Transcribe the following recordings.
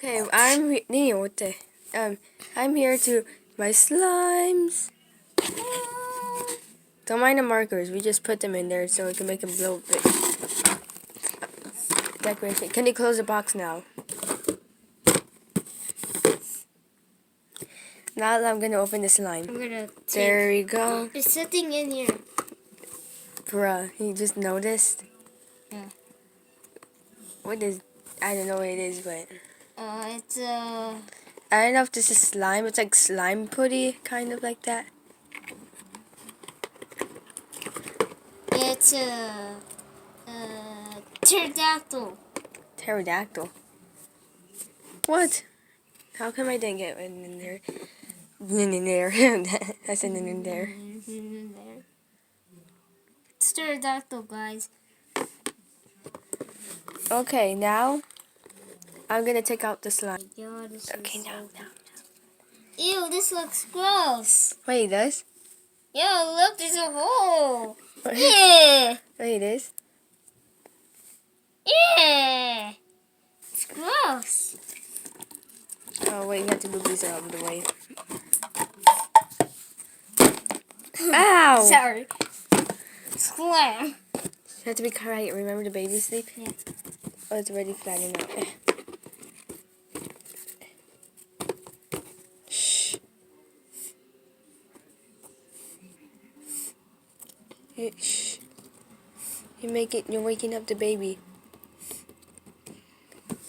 Okay, I'm here to my slimes. Don't mind the markers. We just put them in there so we can make them blow big. Decoration. Can you close the box now? Now I'm gonna open the slime. I'm gonna take. There you go. It's sitting in here. Bruh, you just noticed? Yeah. What is? I don't know what it is, but It's I don't know if this is slime. It's like slime putty, kind of like that. It's pterodactyl. Pterodactyl. What? How come I didn't get one in there? In there. I said in there. It's pterodactyl, guys. Okay, now I'm gonna take out the slime. Oh my God, this Okay, is now. Ew, this looks gross. Wait, it does? Yo, look, there's a hole. Yeah. Wait, it is? Yeah. It's gross. Oh, wait, you have to move these out of the way. Ow! Sorry. Slam. You have to be quiet. Remember the baby sleep? Yeah. Oh, it's already flattening out. Shh. Shh. You're waking up the baby.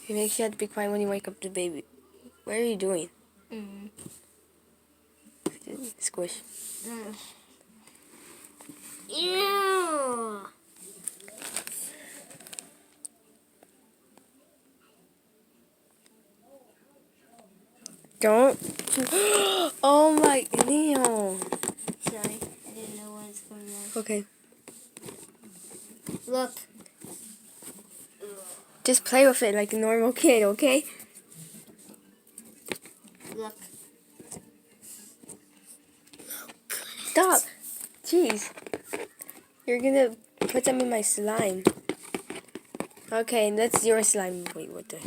You make sure to be quiet when you wake up the baby. What are you doing? Squish. Ew. Don't. Oh my, Leo. Sorry, I didn't know what was going on. Okay. Look. Just play with it like a normal kid, okay? Look. Stop. Jeez. You're gonna put them in my slime. Okay, that's your slime. Wait, what the?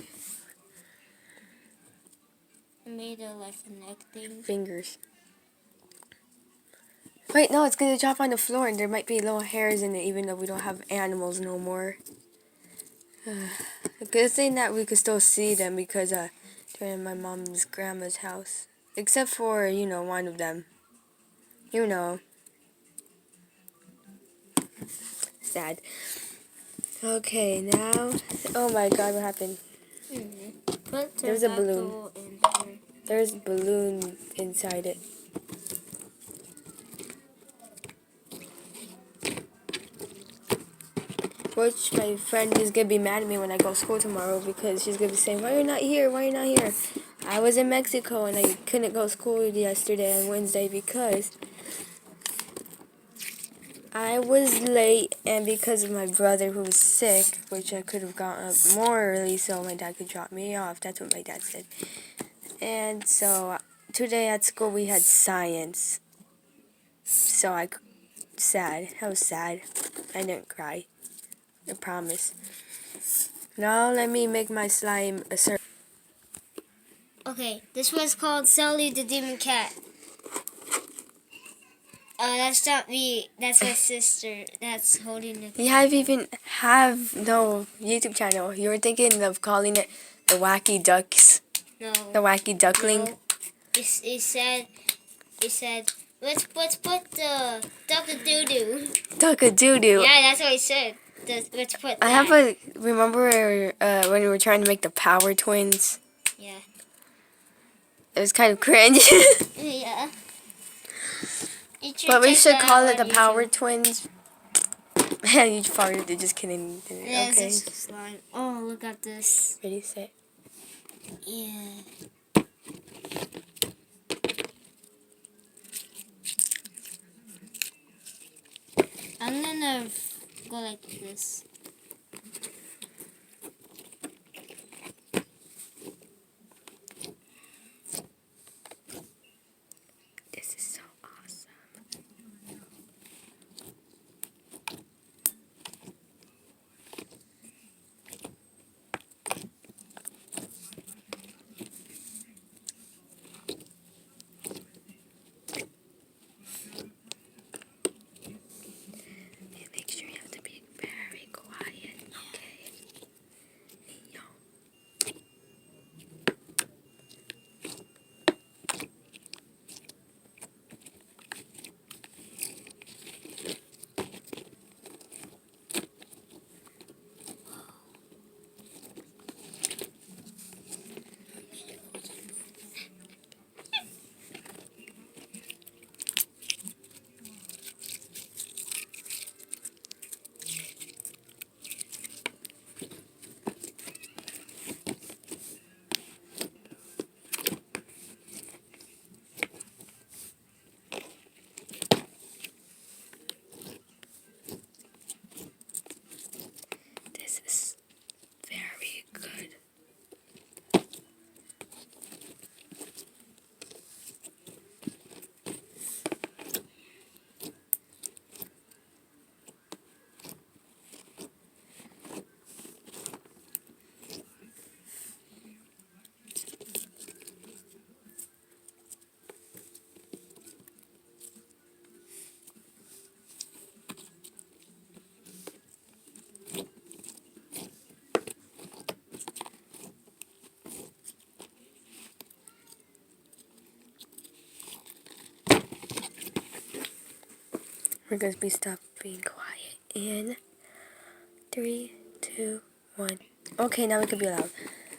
I made a like a neck thing. Fingers. Wait, no, it's gonna drop on the floor and there might be little hairs in it even though we don't have animals no more. The good thing that we could still see them because they're in my mom's grandma's house. Except for, one of them. You know. Sad. Okay, now. Oh my god, what happened? Put There's a balloon. in here. There's a balloon inside it. Which my friend is gonna be mad at me when I go to school tomorrow because she's gonna be saying, "Why are you not here? Why are you not here?" I was in Mexico and I couldn't go to school yesterday on Wednesday because I was late and because of my brother who was sick, which I could have gotten up more early so my dad could drop me off. That's what my dad said. And so today at school we had science. So I was sad. I didn't cry. I promise. Now let me make my slime a circle. Okay, this one's called Sally the Demon Cat. That's not me. That's my sister. That's holding the. You even have no YouTube channel. You were thinking of calling it the Wacky Ducks. No. The Wacky Duckling. No. It said, let's put the Duck-a-doo-doo. Duck-a-doo-doo. Yeah, that's what I said. Let's put that. Remember when we were trying to make the Power Twins? Yeah. It was kind of cringe. Yeah. But we should call it the Power Twins. You farted, just kidding. Yeah, Okay. it's just slime. Oh, look at this. Ready, set. Yeah. I'm gonna go like this. This is so awesome. We're gonna be stop being quiet in 3, 2, 1. Okay, now we can be loud,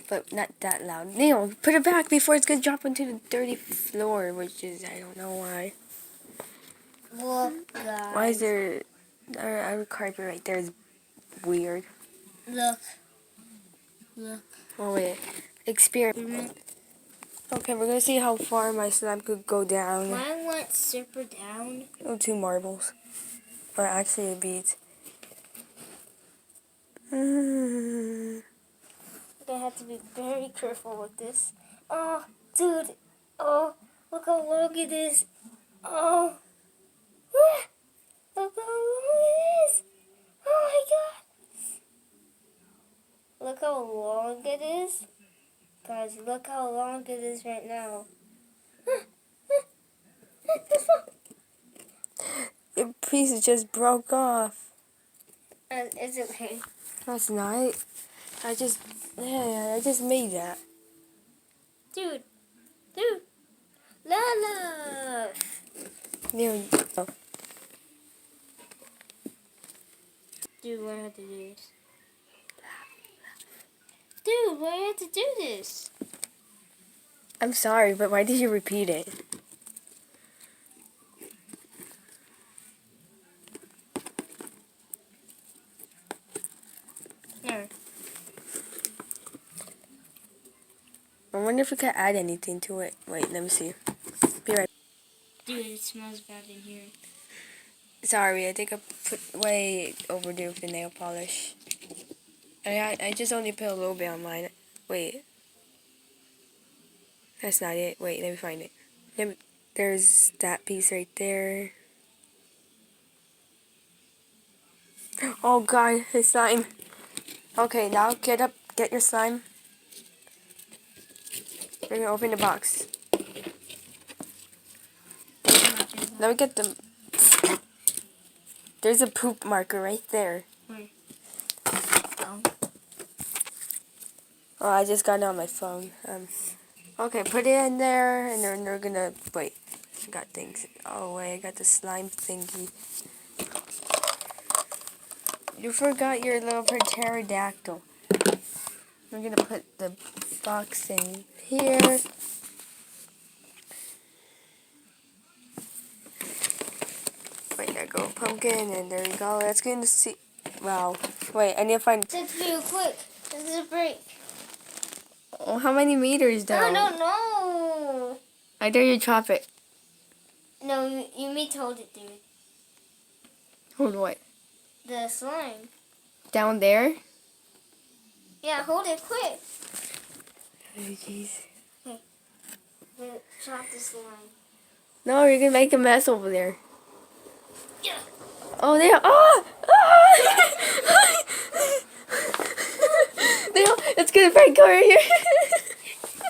but not that loud. Neil, put it back before it's gonna drop into the dirty floor, which is I don't know why. Look, guys. Why is there our carpet right there is weird. Look. Look. Oh wait, experiment. Okay, we're gonna see how far my slime could go down. Mine went super down. Oh, 2 marbles, or actually it beats. I have to be very careful with this. Oh, dude. Oh, look how long it is. Oh. Look how long it is. Oh my god. Look how long it is. Guys, look how long it is right now. Your piece just broke off. And it's okay. That's not. I just made that. Dude. Lala. Neil, oh. Dude, why do I have to do this? Dude, why do I have to do this? I'm sorry, but why did you repeat it? Here. I wonder if we could add anything to it. Wait, let me see. Be right. Dude, it smells bad in here. Sorry, I think I put way overdue with the nail polish. I just only put a little bit on mine. Wait. That's not it. Wait, let me find it. There's that piece right there. Oh god, his slime. Okay, now get up, get your slime. We're gonna open the box. Let me get the... There's a poop marker right there. Where? Oh, I just got it on my phone. Okay, put it in there, and then we're gonna... Wait, I got things. Oh, wait, I got the slime thingy. You forgot your little pterodactyl. We're gonna put the box in here. Wait, there go pumpkin, and there we go. Let's get into see. Wow. Wait, I need to find. That's real quick. This is a break. Oh, how many meters down? No. I dare you drop it. No, you need to hold it, dude. Hold what? The slime. Down there? Yeah, hold it quick. Oh, jeez. Okay. Drop the slime. No, you're gonna make a mess over there. Yeah. Oh, there. Oh! It's gonna break over here.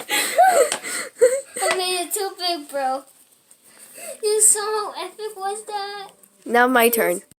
I made it too big, bro. You saw how epic was that? Now my turn.